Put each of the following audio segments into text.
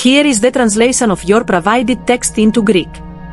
Here is the translation of your provided text into Greek.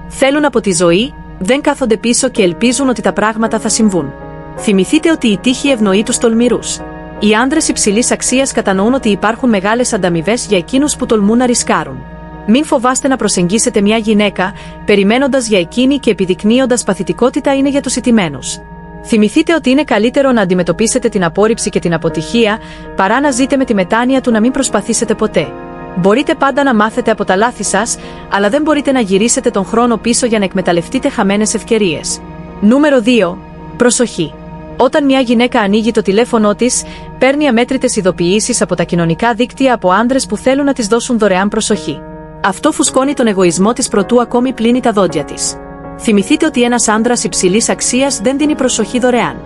Θέλουν από τη ζωή, δεν κάθονται πίσω και ελπίζουν ότι τα πράγματα θα συμβούν. Θυμηθείτε ότι η τύχη ευνοεί τους τολμηρούς. Οι άντρες υψηλής αξίας κατανοούν ότι υπάρχουν μεγάλες ανταμοιβές για εκείνους που τολμούν να ρισκάρουν. Μην φοβάστε να προσεγγίσετε μια γυναίκα, περιμένοντας για εκείνη και επιδεικνύοντας παθητικότητα είναι για τους ηττημένους. Θυμηθείτε ότι είναι καλύτερο να αντιμετωπίσετε την απόρριψη και την αποτυχία, παρά να ζείτε με τη μετάνοια του να μην προσπαθήσετε ποτέ. Μπορείτε πάντα να μάθετε από τα λάθη σας, αλλά δεν μπορείτε να γυρίσετε τον χρόνο πίσω για να εκμεταλλευτείτε χαμένες ευκαιρίες. Νούμερο 2. Προσοχή. Όταν μια γυναίκα ανοίγει το τηλέφωνό της, παίρνει αμέτρητες ειδοποιήσεις από τα κοινωνικά δίκτυα από άντρες που θέλουν να της δώσουν δωρεάν προσοχή. Αυτό φουσκώνει τον εγωισμό της προτού ακόμη πλύνει τα δόντια της. Θυμηθείτε ότι ένας άντρας υψηλής αξίας δεν δίνει προσοχή δωρεάν.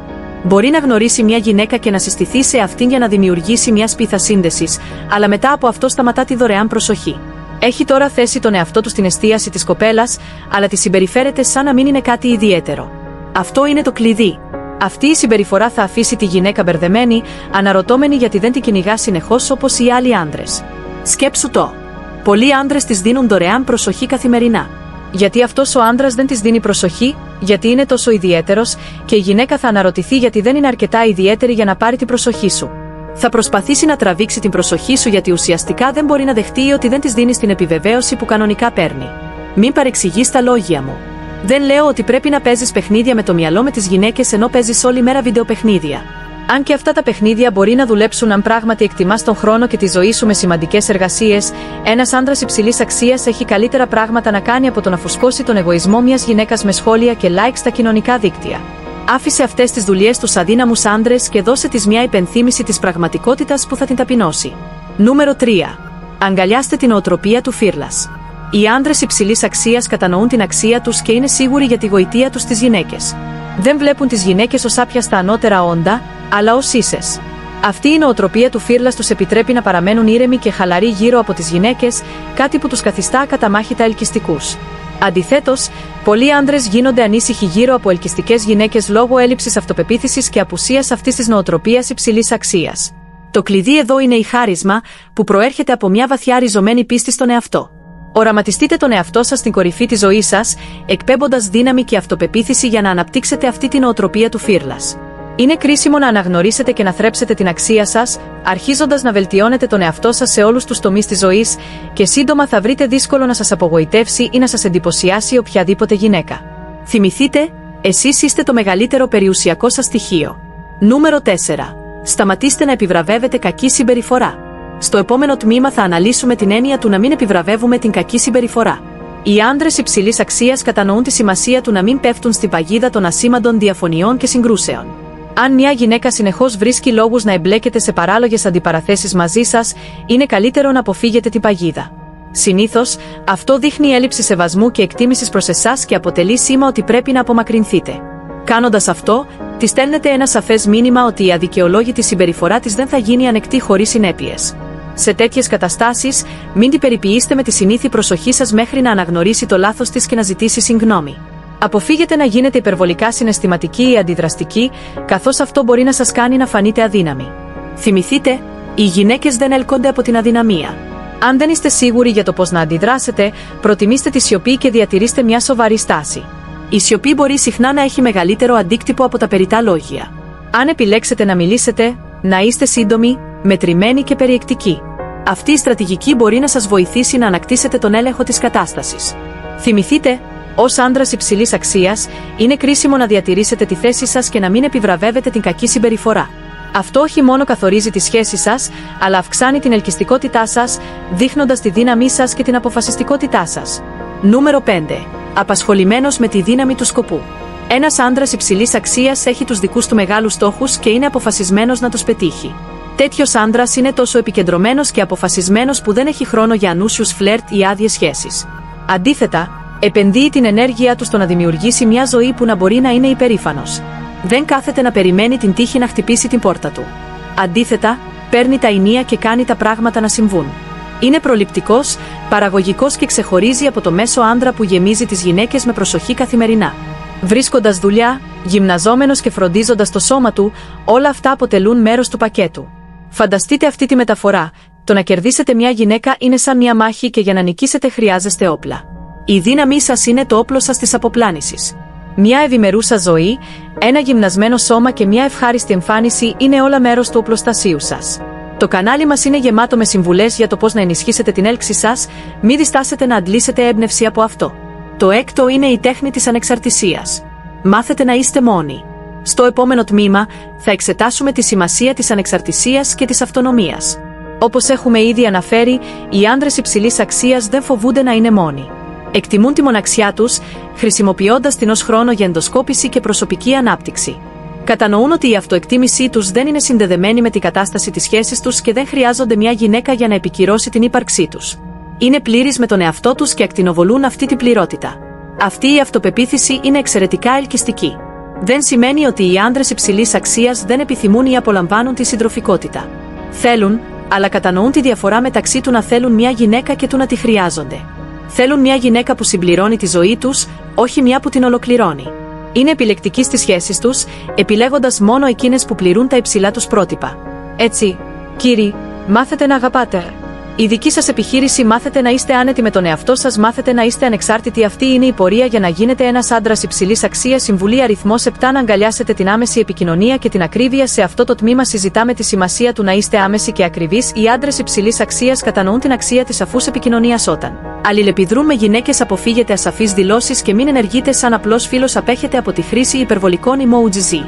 Μπορεί να γνωρίσει μια γυναίκα και να συστηθεί σε αυτήν για να δημιουργήσει μια σπίθα σύνδεσης, αλλά μετά από αυτό σταματά τη δωρεάν προσοχή. Έχει τώρα θέσει τον εαυτό του στην εστίαση της κοπέλας, αλλά τη συμπεριφέρεται σαν να μην είναι κάτι ιδιαίτερο. Αυτό είναι το κλειδί. Αυτή η συμπεριφορά θα αφήσει τη γυναίκα μπερδεμένη, αναρωτώμενη γιατί δεν την κυνηγά συνεχώς όπως οι άλλοι άντρες. Σκέψου το. Πολλοί άντρες της δίνουν δωρεάν προσοχή καθημερινά. Γιατί αυτός ο άντρας δεν της δίνει προσοχή, γιατί είναι τόσο ιδιαίτερος, και η γυναίκα θα αναρωτηθεί γιατί δεν είναι αρκετά ιδιαίτερη για να πάρει την προσοχή σου. Θα προσπαθήσει να τραβήξει την προσοχή σου γιατί ουσιαστικά δεν μπορεί να δεχτεί ότι δεν της δίνεις την επιβεβαίωση που κανονικά παίρνει. Μην παρεξηγείς τα λόγια μου. Δεν λέω ότι πρέπει να παίζεις παιχνίδια με το μυαλό με τις γυναίκες ενώ παίζεις όλη μέρα βιντεοπαιχνίδια. Αν και αυτά τα παιχνίδια μπορεί να δουλέψουν αν πράγματι εκτιμάς τον χρόνο και τη ζωή σου με σημαντικές εργασίες, ένας άντρας υψηλής αξίας έχει καλύτερα πράγματα να κάνει από το να φουσκώσει τον εγωισμό μιας γυναίκας με σχόλια και likes στα κοινωνικά δίκτυα. Άφησε αυτές τις δουλειές στους αδύναμους άντρες και δώσε της μια υπενθύμηση της πραγματικότητας που θα την ταπεινώσει. Νούμερο 3. Αγκαλιάστε την νοοτροπία του Fearless. Οι άντρες υψηλής αξίας κατανοούν την αξία τους και είναι σίγουροι για τη γοητεία τους στις γυναίκες. Δεν βλέπουν τις γυναίκες ως άπιαστα ανώτερα όντα, αλλά ως ίσες. Αυτή η νοοτροπία του Fearless τους επιτρέπει να παραμένουν ήρεμοι και χαλαροί γύρω από τις γυναίκες, κάτι που τους καθιστά καταμάχητα ελκυστικούς. Αντιθέτως, πολλοί άντρες γίνονται ανήσυχοι γύρω από ελκυστικές γυναίκες λόγω έλλειψης αυτοπεποίθησης και απουσίας αυτής της νοοτροπίας υψηλής αξίας. Το κλειδί εδώ είναι η χάρισμα, που προέρχεται από μια βαθιά ριζωμένη πίστη στον εαυτό. Οραματιστείτε τον εαυτό σας στην κορυφή της ζωής σας, εκπέμποντας δύναμη και αυτοπεποίθηση για να αναπτύξετε αυτή την νοοτροπία του Fearless. Είναι κρίσιμο να αναγνωρίσετε και να θρέψετε την αξία σας, αρχίζοντας να βελτιώνετε τον εαυτό σας σε όλους τους τομείς της ζωής, και σύντομα θα βρείτε δύσκολο να σας απογοητεύσει ή να σας εντυπωσιάσει οποιαδήποτε γυναίκα. Θυμηθείτε, εσείς είστε το μεγαλύτερο περιουσιακό σας στοιχείο. Νούμερο 4. Σταματήστε να επιβραβεύετε κακή συμπεριφορά. Στο επόμενο τμήμα θα αναλύσουμε την έννοια του να μην επιβραβεύουμε την κακή συμπεριφορά. Οι άντρες υψηλής αξίας κατανοούν τη σημασία του να μην πέφτουν στην παγίδα των ασήμαντων διαφωνιών και συγκρούσεων. Αν μια γυναίκα συνεχώς βρίσκει λόγους να εμπλέκεται σε παράλογες αντιπαραθέσεις μαζί σας, είναι καλύτερο να αποφύγετε την παγίδα. Συνήθως, αυτό δείχνει έλλειψη σεβασμού και εκτίμησης προς εσάς και αποτελεί σήμα ότι πρέπει να απομακρυνθείτε. Κάνοντας αυτό, της στέλνετε ένα σαφές μήνυμα ότι η αδικαιολόγητη συμπεριφορά της δεν θα γίνει ανεκτή χωρίς συνέπειες. Σε τέτοιες καταστάσεις, μην την περιποιήσετε με τη συνήθη προσοχή σας μέχρι να αναγνωρίσει το λάθος της και να ζητήσει συγγνώμη. Αποφύγετε να γίνετε υπερβολικά συναισθηματικοί ή αντιδραστικοί, καθώς αυτό μπορεί να σας κάνει να φανείτε αδύναμοι. Θυμηθείτε, οι γυναίκες δεν έλκονται από την αδυναμία. Αν δεν είστε σίγουροι για το πώς να αντιδράσετε, προτιμήστε τη σιωπή και διατηρήστε μια σοβαρή στάση. Η σιωπή μπορεί συχνά να έχει μεγαλύτερο αντίκτυπο από τα περιττά λόγια. Αν επιλέξετε να μιλήσετε, να είστε σύντομοι, μετρημένοι και περιεκτικοί. Αυτή η στρατηγική μπορεί να σας βοηθήσει να ανακτήσετε τον έλεγχο της κατάστασης. Θυμηθείτε, ως άντρας υψηλής αξίας, είναι κρίσιμο να διατηρήσετε τη θέση σας και να μην επιβραβεύετε την κακή συμπεριφορά. Αυτό όχι μόνο καθορίζει τη σχέση σας, αλλά αυξάνει την ελκυστικότητά σας, δείχνοντας τη δύναμή σας και την αποφασιστικότητά σας. Νούμερο 5. Απασχολημένος με τη δύναμη του σκοπού. Ένας άντρας υψηλής αξίας έχει τους δικούς του μεγάλους στόχους και είναι αποφασισμένος να τους πετύχει. Τέτοιος άντρας είναι τόσο επικεντρωμένος και αποφασισμένος που δεν έχει χρόνο για ανούσιους φλερτ ή άδειες σχέσεις. Αντίθετα, επενδύει την ενέργειά του στο να δημιουργήσει μια ζωή που να μπορεί να είναι υπερήφανος. Δεν κάθεται να περιμένει την τύχη να χτυπήσει την πόρτα του. Αντίθετα, παίρνει τα ηνία και κάνει τα πράγματα να συμβούν. Είναι προληπτικός, παραγωγικός και ξεχωρίζει από το μέσο άντρα που γεμίζει τις γυναίκες με προσοχή καθημερινά. Βρίσκοντας δουλειά, γυμναζόμενος και φροντίζοντας το σώμα του, όλα αυτά αποτελούν μέρος του πακέτου. Φανταστείτε αυτή τη μεταφορά. Το να κερδίσετε μια γυναίκα είναι σαν μια μάχη και για να νικήσετε χρειάζεστε όπλα. Η δύναμή σας είναι το όπλο σας της αποπλάνησης. Μια ευημερούσα ζωή, ένα γυμνασμένο σώμα και μια ευχάριστη εμφάνιση είναι όλα μέρος του οπλοστασίου σας. Το κανάλι μας είναι γεμάτο με συμβουλές για το πώς να ενισχύσετε την έλξη σας, μην διστάσετε να αντλήσετε έμπνευση από αυτό. Το έκτο είναι η τέχνη της ανεξαρτησίας. Μάθετε να είστε μόνοι. Στο επόμενο τμήμα θα εξετάσουμε τη σημασία της ανεξαρτησίας και της αυτονομίας. Όπως έχουμε ήδη αναφέρει, οι άντρες υψηλής αξίας δεν φοβούνται να είναι μόνοι. Εκτιμούν τη μοναξιά τους, χρησιμοποιώντας την ως χρόνο για ενδοσκόπηση και προσωπική ανάπτυξη. Κατανοούν ότι η αυτοεκτίμησή τους δεν είναι συνδεδεμένη με την κατάσταση της σχέσης τους και δεν χρειάζονται μια γυναίκα για να επικυρώσει την ύπαρξή τους. Είναι πλήρεις με τον εαυτό τους και ακτινοβολούν αυτή την πληρότητα. Αυτή η αυτοπεποίθηση είναι εξαιρετικά ελκυστική. Δεν σημαίνει ότι οι άντρες υψηλής αξίας δεν επιθυμούν ή απολαμβάνουν τη συντροφικότητα. Θέλουν, αλλά κατανοούν τη διαφορά μεταξύ του να θέλουν μια γυναίκα και του να τη χρειάζονται. Θέλουν μια γυναίκα που συμπληρώνει τη ζωή τους, όχι μια που την ολοκληρώνει. Είναι επιλεκτικοί στις σχέσεις τους, επιλέγοντας μόνο εκείνες που πληρούν τα υψηλά τους πρότυπα. Έτσι, κύριοι, μάθετε να αγαπάτε. Η δική σας επιχείρηση μάθετε να είστε άνετοι με τον εαυτό σας, μάθετε να είστε ανεξάρτητοι. Αυτή είναι η πορεία για να γίνετε ένας άντρας υψηλής αξίας. Συμβουλή αριθμός 7. Να αγκαλιάσετε την άμεση επικοινωνία και την ακρίβεια. Σε αυτό το τμήμα συζητάμε τη σημασία του να είστε άμεσοι και ακριβείς. Οι άντρες υψηλής αξίας κατανοούν την αξία της σαφούς επικοινωνίας όταν αλληλεπιδρούν με γυναίκες. Αποφύγετε ασαφείς δηλώσεις και μην ενεργείτε σαν απλός φίλος. Απέχετε από τη χρήση υπερβολικών emojis.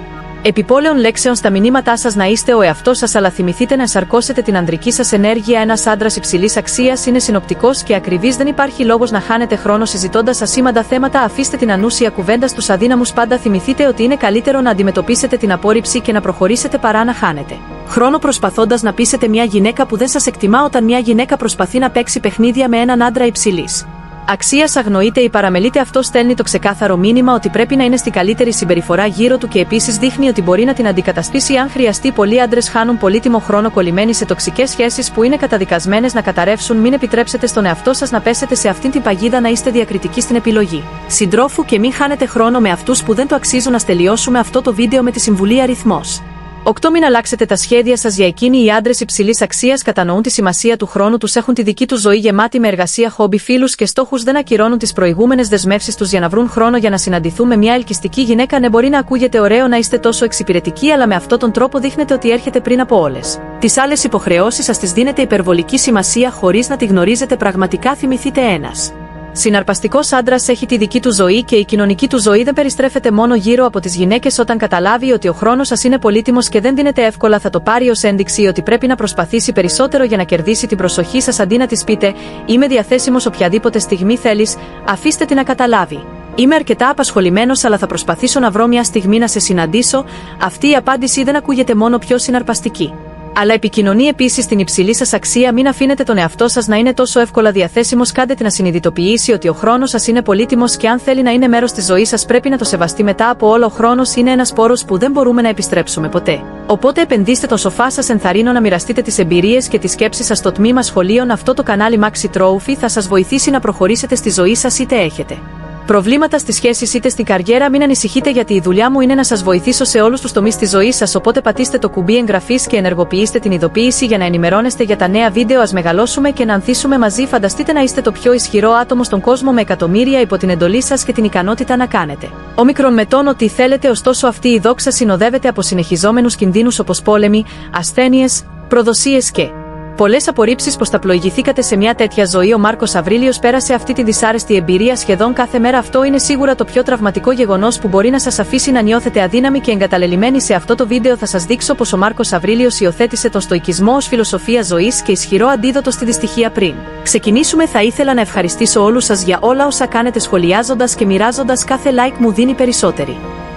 Επιπόλαιων λέξεων στα μηνύματά σας. Να είστε ο εαυτός σας, αλλά θυμηθείτε να ενσαρκώσετε την ανδρική σας ενέργεια. Ένας άντρας υψηλής αξίας είναι συνοπτικός και ακριβής. Δεν υπάρχει λόγος να χάνετε χρόνο συζητώντας ασήμαντα θέματα. Αφήστε την ανούσια κουβέντα στους αδύναμους. Πάντα θυμηθείτε ότι είναι καλύτερο να αντιμετωπίσετε την απόρριψη και να προχωρήσετε παρά να χάνετε χρόνο προσπαθώντας να πείσετε μια γυναίκα που δεν σας εκτιμά. Όταν μια γυναίκα προσπαθεί να παίξει παιχνίδια με έναν άντρα υψηλής αξίας, αγνοείται ή παραμελείται. Αυτό στέλνει το ξεκάθαρο μήνυμα ότι πρέπει να είναι στη καλύτερη συμπεριφορά γύρω του και επίσης δείχνει ότι μπορεί να την αντικαταστήσει αν χρειαστεί. Πολλοί άντρες χάνουν πολύτιμο χρόνο κολλημένοι σε τοξικές σχέσεις που είναι καταδικασμένες να καταρρεύσουν. Μην επιτρέψετε στον εαυτό σας να πέσετε σε αυτήν την παγίδα. Να είστε διακριτικοί στην επιλογή συντρόφου και μην χάνετε χρόνο με αυτούς που δεν το αξίζουν. Ας τελειώσουμε αυτό το βίντεο με τη συμβουλή αριθμός 8. Μην αλλάξετε τα σχέδια σας για εκείνη. Οι άντρες υψηλής αξίας κατανοούν τη σημασία του χρόνου τους, έχουν τη δική τους ζωή γεμάτη με εργασία, χόμπι, φίλους και στόχους. Δεν ακυρώνουν τις προηγούμενες δεσμεύσεις τους για να βρουν χρόνο για να συναντηθούν με μια ελκυστική γυναίκα. Ναι, μπορεί να ακούγεται ωραίο να είστε τόσο εξυπηρετικοί, αλλά με αυτόν τον τρόπο δείχνετε ότι έρχεται πριν από όλες τις άλλες υποχρεώσεις σας. Τις δίνετε υπερβολική σημασία χωρίς να τη γνωρίζετε πραγματικά. Θυμηθείτε, ένας συναρπαστικός άντρας έχει τη δική του ζωή και η κοινωνική του ζωή δεν περιστρέφεται μόνο γύρω από τις γυναίκες. Όταν καταλάβει ότι ο χρόνος σας είναι πολύτιμος και δεν δίνεται εύκολα, θα το πάρει ως ένδειξη ότι πρέπει να προσπαθήσει περισσότερο για να κερδίσει την προσοχή σας. Αντί να της πείτε «Είμαι διαθέσιμος οποιαδήποτε στιγμή θέλεις», αφήστε την να καταλάβει «Είμαι αρκετά απασχολημένος, αλλά θα προσπαθήσω να βρω μια στιγμή να σε συναντήσω». Αυτή η απάντηση δεν ακούγεται μόνο πιο συναρπαστική, αλλά επικοινωνεί επίσης την υψηλή σας αξία. Μην αφήνετε τον εαυτό σας να είναι τόσο εύκολα διαθέσιμος. Κάντε την να συνειδητοποιήσει ότι ο χρόνος σας είναι πολύτιμος και αν θέλει να είναι μέρος της ζωής σας πρέπει να το σεβαστεί. Μετά από όλο, ο χρόνος είναι ένας πόρος που δεν μπορούμε να επιστρέψουμε ποτέ. Οπότε επενδύστε τον σοφά σας. Ενθαρρύνω να μοιραστείτε τις εμπειρίες και τις σκέψεις σας στο τμήμα σχολείων. Αυτό το κανάλι Maxi Trophy θα σας βοηθήσει να προχωρήσετε στη ζωή σας, είτε έχετε προβλήματα στις σχέσεις είτε στην καριέρα. Μην ανησυχείτε, γιατί η δουλειά μου είναι να σας βοηθήσω σε όλους τους τομείς της ζωής σας. Οπότε πατήστε το κουμπί εγγραφής και ενεργοποιήστε την ειδοποίηση για να ενημερώνεστε για τα νέα βίντεο. Ας μεγαλώσουμε και να ανθίσουμε μαζί. Φανταστείτε να είστε το πιο ισχυρό άτομο στον κόσμο με εκατομμύρια υπό την εντολή σας και την ικανότητα να κάνετε όμικρον με τον ό,τι θέλετε. Ωστόσο, αυτή η δόξα συνοδεύεται από συνεχιζόμενους κινδύνους όπως πόλεμοι, ασθένειες, προδοσίες και πολλές απορρίψεις. Πως θα πλοηγηθήκατε σε μια τέτοια ζωή? Ο Μάρκος Αβρίλιος πέρασε αυτή τη δυσάρεστη εμπειρία σχεδόν κάθε μέρα. Αυτό είναι σίγουρα το πιο τραυματικό γεγονός που μπορεί να σας αφήσει να νιώθετε αδύναμοι και εγκαταλελειμμένοι. Σε αυτό το βίντεο θα σας δείξω πως ο Μάρκος Αβρίλιος υιοθέτησε τον στοικισμό ως φιλοσοφία ζωής και ισχυρό αντίδοτο στη δυστυχία. Πριν ξεκινήσουμε, θα ήθελα να ευχαριστήσω όλους σας για όλα όσα κάνετε, σχολιάζοντας και μοιράζοντας. Κάθε like μου δίνει περισσότερη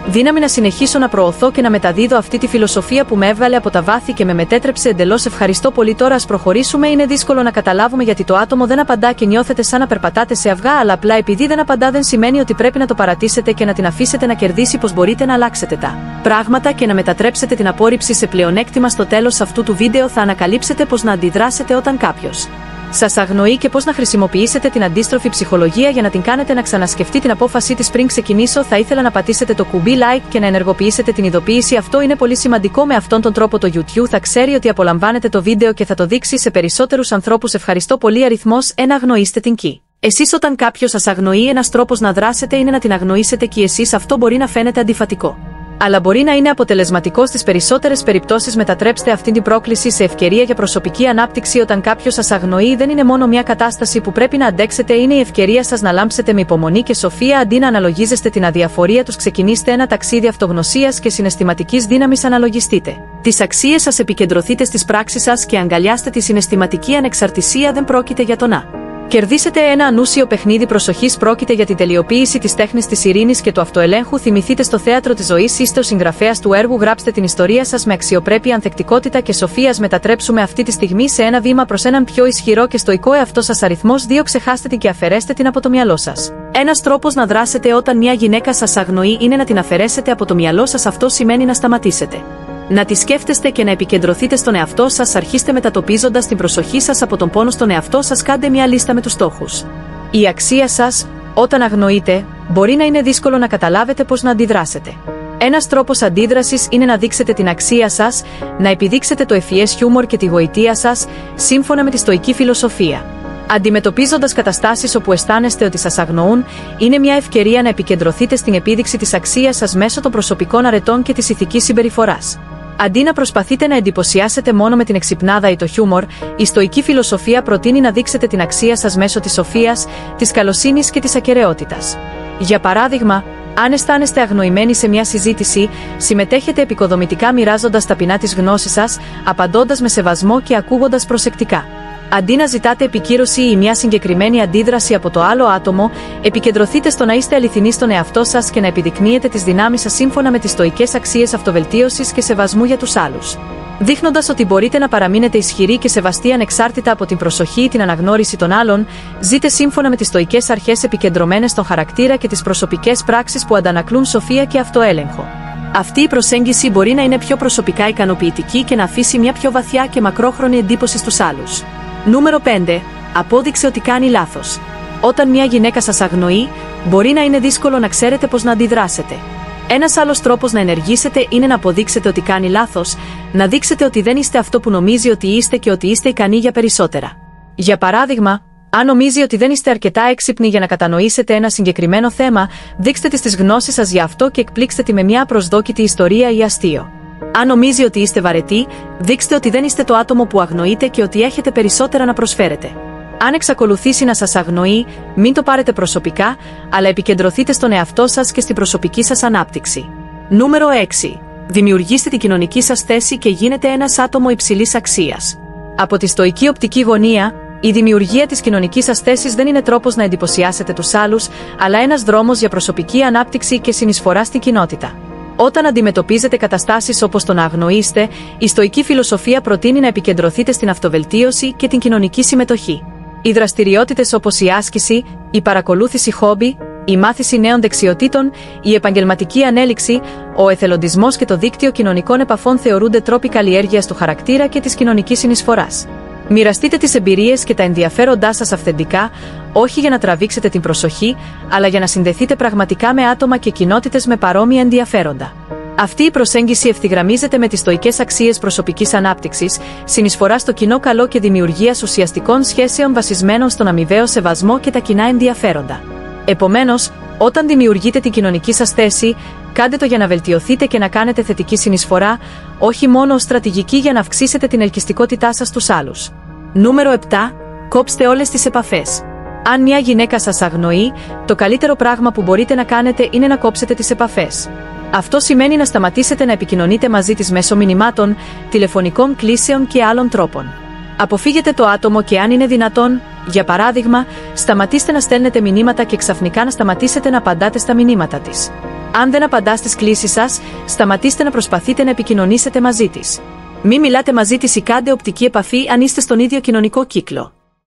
δύναμη να συνεχίσω να προωθώ και να μεταδίδω αυτή τη φιλοσοφία που με έβγαλε από τα βάθη και με μετέτρεψε εντελώς. Ευχαριστώ πολύ. Τώρα ας προχωρήσουμε. Είναι δύσκολο να καταλάβουμε γιατί το άτομο δεν απαντά και νιώθετε σαν να περπατάτε σε αυγά, αλλά απλά επειδή δεν απαντά δεν σημαίνει ότι πρέπει να το παρατήσετε και να την αφήσετε να κερδίσει. Πως μπορείτε να αλλάξετε τα πράγματα και να μετατρέψετε την απόρριψη σε πλεονέκτημα. Στο τέλος αυτού του βίντεο θα ανακαλύψετε πως να αντιδράσετε όταν κάποιος Σας αγνοεί και πώς να χρησιμοποιήσετε την αντίστροφη ψυχολογία για να την κάνετε να ξανασκεφτεί την απόφασή της πριν ξεκινήσω. Θα ήθελα να πατήσετε το κουμπί like και να ενεργοποιήσετε την ειδοποίηση. Αυτό είναι πολύ σημαντικό. Με αυτόν τον τρόπο το YouTube θα ξέρει ότι απολαμβάνετε το βίντεο και θα το δείξει σε περισσότερους ανθρώπους. Ευχαριστώ πολύ. Αριθμός 1. Αγνοήστε την key. Εσείς όταν κάποιος σας αγνοεί, ένας τρόπος να δράσετε είναι να την αγνοήσετε και εσείς. Αυτό μπορεί να φαίνεται αντιφατικό, αλλά μπορεί να είναι αποτελεσματικό στις περισσότερες περιπτώσεις. Μετατρέψτε αυτή την πρόκληση σε ευκαιρία για προσωπική ανάπτυξη. Όταν κάποιος σας αγνοεί, δεν είναι μόνο μια κατάσταση που πρέπει να αντέξετε, είναι η ευκαιρία σας να λάμψετε με υπομονή και σοφία αντί να αναλογίζεστε την αδιαφορία τους. Ξεκινήστε ένα ταξίδι αυτογνωσίας και συναισθηματικής δύναμης. Αναλογιστείτε τις αξίες σας, επικεντρωθείτε στις πράξεις σας και αγκαλιάστε τη συναισθηματική ανεξαρτησία. Δεν πρόκειται για το να κερδίσετε ένα ανούσιο παιχνίδι προσοχής, πρόκειται για την τελειοποίηση της τέχνης της ειρήνης και του αυτοελέγχου. Θυμηθείτε στο θέατρο της ζωής, είστε ο συγγραφέας του έργου. Γράψτε την ιστορία σας με αξιοπρέπεια, ανθεκτικότητα και σοφία. Μετατρέψουμε αυτή τη στιγμή σε ένα βήμα προς έναν πιο ισχυρό και στοικό εαυτό σας. Αριθμός 2. Ξεχάστε την και αφαιρέστε την από το μυαλό σας. Ένας τρόπος να δράσετε όταν μια γυναίκα σας αγνοεί είναι να την αφαιρέσετε από το μυαλό σας. Αυτό σημαίνει να σταματήσετε να τη σκέφτεστε και να επικεντρωθείτε στον εαυτό σας. Αρχίστε μετατοπίζοντας την προσοχή σας από τον πόνο στον εαυτό σας. Κάντε μια λίστα με τους στόχους. Η αξία σας. Όταν αγνοείτε, μπορεί να είναι δύσκολο να καταλάβετε πώς να αντιδράσετε. Ένας τρόπος αντίδρασης είναι να δείξετε την αξία σας, να επιδείξετε το ευφυές χιούμορ και τη γοητεία σας, σύμφωνα με τη στοική φιλοσοφία. Αντιμετωπίζοντας καταστάσεις όπου αισθάνεστε ότι σας αγνοούν, είναι μια ευκαιρία να επικεντρωθείτε στην επίδειξη της αξίας σας μέσω των προσωπικών αρετών και της ηθικής συμπεριφοράς. Αντί να προσπαθείτε να εντυπωσιάσετε μόνο με την εξυπνάδα ή το χιούμορ, η στοική φιλοσοφία προτείνει να δείξετε την αξία σας μέσω της σοφίας, της καλοσύνης και της ακεραιότητας. Για παράδειγμα, αν αισθάνεστε αγνοημένοι σε μια συζήτηση, συμμετέχετε επικοδομητικά μοιράζοντας ταπεινά τις γνώσεις σας, απαντώντας με σεβασμό και ακούγοντας προσεκτικά. Αντί να ζητάτε επικύρωση ή μια συγκεκριμένη αντίδραση από το άλλο άτομο, επικεντρωθείτε στο να είστε αληθινοί στον εαυτό σας και να επιδεικνύετε τις δυνάμεις σας σύμφωνα με τις στοικές αξίες αυτοβελτίωσης και σεβασμού για τους άλλους. Δείχνοντας ότι μπορείτε να παραμείνετε ισχυροί και σεβαστοί ανεξάρτητα από την προσοχή ή την αναγνώριση των άλλων, ζείτε σύμφωνα με τις στοικές αρχές επικεντρωμένες στον χαρακτήρα και τις προσωπικές πράξεις που αντανακλούν σοφία και αυτοέλεγχο. Αυτή η προσέγγιση μπορεί να είναι πιο προσωπικά ικανοποιητική και να αφήσει μια πιο βαθιά και μακρόχρονη εντύπωση στους άλλους. Νούμερο 5. Απόδειξε ότι κάνει λάθος. Όταν μια γυναίκα σας αγνοεί, μπορεί να είναι δύσκολο να ξέρετε πώς να αντιδράσετε. Ένας άλλος τρόπος να ενεργήσετε είναι να αποδείξετε ότι κάνει λάθος, να δείξετε ότι δεν είστε αυτό που νομίζει ότι είστε και ότι είστε ικανοί για περισσότερα. Για παράδειγμα, αν νομίζει ότι δεν είστε αρκετά έξυπνοι για να κατανοήσετε ένα συγκεκριμένο θέμα, δείξτε της τις γνώσεις σας για αυτό και εκπλήξτε τη με μια απροσδόκητη ιστορία ή αστείο. Αν νομίζει ότι είστε βαρετοί, δείξτε ότι δεν είστε το άτομο που αγνοείτε και ότι έχετε περισσότερα να προσφέρετε. Αν εξακολουθήσει να σας αγνοεί, μην το πάρετε προσωπικά, αλλά επικεντρωθείτε στον εαυτό σας και στην προσωπική σας ανάπτυξη. Νούμερο 6. Δημιουργήστε την κοινωνική σας θέση και γίνετε ένας άτομο υψηλής αξίας. Από τη στοική οπτική γωνία, η δημιουργία της κοινωνικής σας θέσης δεν είναι τρόπος να εντυπωσιάσετε τους άλλους, αλλά ένας δρόμος για προσωπική ανάπτυξη και συνεισφορά στην κοινότητα. Όταν αντιμετωπίζετε καταστάσεις όπως το να αγνοείστε, η στοική φιλοσοφία προτείνει να επικεντρωθείτε στην αυτοβελτίωση και την κοινωνική συμμετοχή. Οι δραστηριότητες όπως η άσκηση, η παρακολούθηση χόμπι, η μάθηση νέων δεξιοτήτων, η επαγγελματική ανέλυξη, ο εθελοντισμός και το δίκτυο κοινωνικών επαφών θεωρούνται τρόποι καλλιέργειας του χαρακτήρα και της κοινωνικής συνεισφοράς. Μοιραστείτε τις εμπειρίες και τα ενδιαφέροντά σας αυθεντικά, όχι για να τραβήξετε την προσοχή, αλλά για να συνδεθείτε πραγματικά με άτομα και κοινότητες με παρόμοια ενδιαφέροντα. Αυτή η προσέγγιση ευθυγραμμίζεται με τις στοικές αξίες προσωπικής ανάπτυξης, συνεισφορά στο κοινό καλό και δημιουργίας ουσιαστικών σχέσεων βασισμένων στον αμοιβαίο σεβασμό και τα κοινά ενδιαφέροντα. Επομένως, όταν δημιουργείτε την κοινωνική σας θέση, κάντε το για να βελτιωθείτε και να κάνετε θετική συνεισφορά, όχι μόνο ως στρατηγική για να αυξήσετε την ελκυστικότητά σας στους άλλους. Νούμερο 7. Κόψτε όλες τις επαφές. Αν μια γυναίκα σας αγνοεί, το καλύτερο πράγμα που μπορείτε να κάνετε είναι να κόψετε τις επαφές. Αυτό σημαίνει να σταματήσετε να επικοινωνείτε μαζί της μέσω μηνυμάτων, τηλεφωνικών κλήσεων και άλλων τρόπων. Αποφύγετε το άτομο και αν είναι δυνατόν, για παράδειγμα, σταματήστε να στέλνετε μηνύματα και ξαφνικά να σταματήσετε να απαντάτε στα μηνύματα της. Αν δεν απαντά στις κλήσεις σας, σταματήστε να προσπαθείτε να επικοινωνήσετε μαζί της. Μην μιλάτε μαζί της ή κάντε οπτική επαφή αν είστε στον ίδιο κοινωνικό κύκλο.